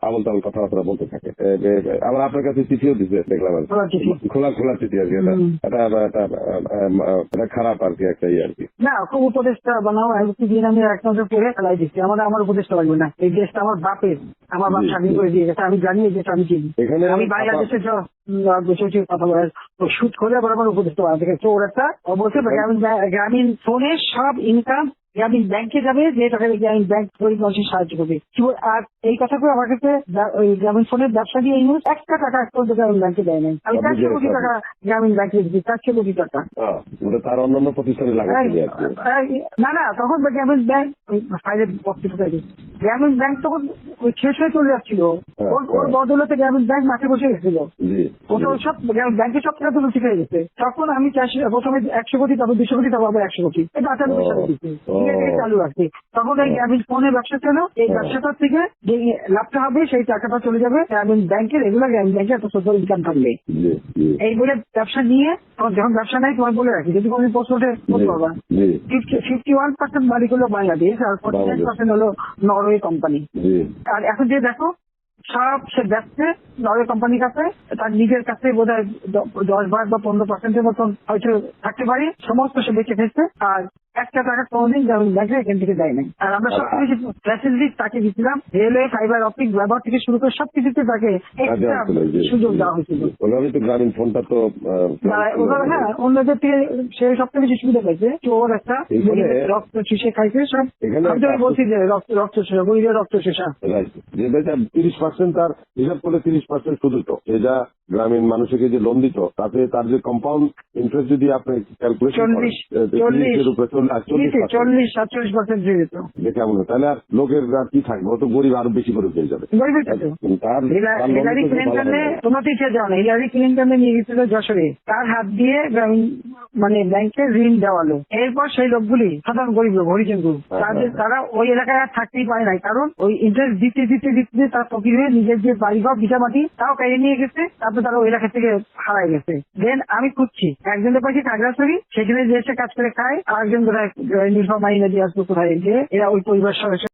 আবল তাবল কথাবার্তা বলতে থাকে। আবার আপনার কাছে চিঠিও দিচ্ছে দেখলাম, খোলা খোলা চিঠি আর কি। এটা খারাপ আর কি, একটা ইয়ে আর কি। না, খুব উপদেশটা বানাও দিন আমি এক নজর পড়ে ফেলাই দিচ্ছি। আমার উপদেশটা লাগবে না, এই দেশটা আমার বাপের, আমার বাপ স্বাধীন করে দিয়ে গেছে, আমি জানি এই দেশটা আমি চিনি। আমি বাংলাদেশের কথা বলার সুদ করে আবার আমার উপদেশটা বানা থেকে চোর একটা অবশ্যই গ্রামীণ ফোনের সব ইনকাম গ্রামীণ ব্যাংকে যাবে, যে টাকা গ্রামীণ ব্যাংক গরিব মানুষের সাহায্য করবে। আর এই কথা করে আমার কাছে ওই গ্রামীণ ফোনের ব্যবসা দিয়ে এই মুহূর্তে 1 টাকা পর্যন্ত গ্রামীণ ব্যাংকে দেয় নাই। আমি 400 কোটি টাকা গ্রামীণ ব্যাংকে দিচ্ছি, 400 কোটি টাকা। তার অন্যান্য প্রতিষ্ঠানে লাগাচ্ছি। না, তখন গ্রামীণ ব্যাংক গ্রামীণ ব্যাংক তখন শেষ হয়ে চলে যাচ্ছিল, ওর বদলতে গ্রামীণ ব্যাংক মাঠে বসে গেছিল। সব ব্যাংকে সব টাকা তুলে শিখে গেছে। তখন আমি প্রথমে 100 কোটি, তারপর 200 কোটি, তারপর 100 কোটি, এটা 98 সালে দিচ্ছি চালু রাখছি। তখন এই গ্রামীণ ফোনের ব্যবসা ছিল, এই ব্যবসাটার থেকে যে লাভটা হবে সেই টাকাটা চলে যাবে গ্রামীণ ব্যাংকে, রেগুলার গ্রামীণ ব্যাংকে একটা সোশ্যাল ইনকাম থাকবে। এই বলে ব্যবসা নিয়ে যখন ব্যবসা নাই, তোমার বলে রাখি, যদি কোনো প্রশ্ন ওঠে বলতে পারবা, 51% মালিক হলো বাংলাদেশ আর 49% হলো নরওয়ে কোম্পানি। আর এখন যে দেখো সব সে ব্যস্ত নরওয়ে কোম্পানির কাছে, তার নিজের কাছে বোধ হয় 10 বা 15% মতন হয়তো থাকতে পারে, সমস্ত সে বেঁচে ফেলছে। আর 1 টাকা কোনোদিন গ্রামীণ ব্যাংকে এখান থেকে দেয় নাই। আর আমরা সবকিছু ফ্যাসিলিটি তাকে দিচ্ছিলাম, রেলওয়ে, ফাইবার অপটিক ব্যবহার থেকে শুরু করে সবকিছুতে তাকে সুযোগ দেওয়া হয়েছিল। গ্রামীণ ফোনটা তো হ্যাঁ, অন্যদের থেকে সে সব থেকে বেশি সুবিধা পাইছে। চোর একটা রক্ত চুষে খাইছে সব। আমি বলছি যে রক্ত শোষা, গরিবের রক্ত শোষা। 30% তার হিসাব করলে 30% শুধু তো এটা গ্রামীণ মানুষকে যে লোন দিত, তাতে তার যে কম্পাউন্ড ইন্টারেস্ট যদি আপনি ক্যালকুলেশন করেন 40-47% হয়ে যেত। কেমন হয় তাহলে? আর লোকের কি থাকবে, ও তো গরিব আরো বেশি করে পেয়ে যাবে। হিলারি ক্লিন্টনে তোমার ইচ্ছা যাও না, হিলারি ক্লিন্টনে নিয়ে গেছিল যশোরে, তার হাত দিয়ে মানে ব্যাংকে ঋণ দেওয়ালো। এরপর সেই লোকগুলি সাধারণ গরিব লোক, হরিজন গ্রুপ, তারা ওই এলাকায় আর থাকতেই পারে নাই, কারণ ওই ইন্টারেস্ট দিতে দিতে দিতে তার ফকির হয়ে নিজের যে বাড়িঘর ভিটা মাটি তাও কেড়ে নিয়ে গেছে। তারপর তারা ওই এলাকা থেকে হারাই গেছে। দেন আমি খুঁজছি, একজনের পাশে খাগড়াছড়ি, সেখানে যে এসে কাজ করে খায়, আর একজন কোথায় নির্ভর মাইনে দিয়ে আসবো কোথায়, যে এরা ওই পরিবার সদস্য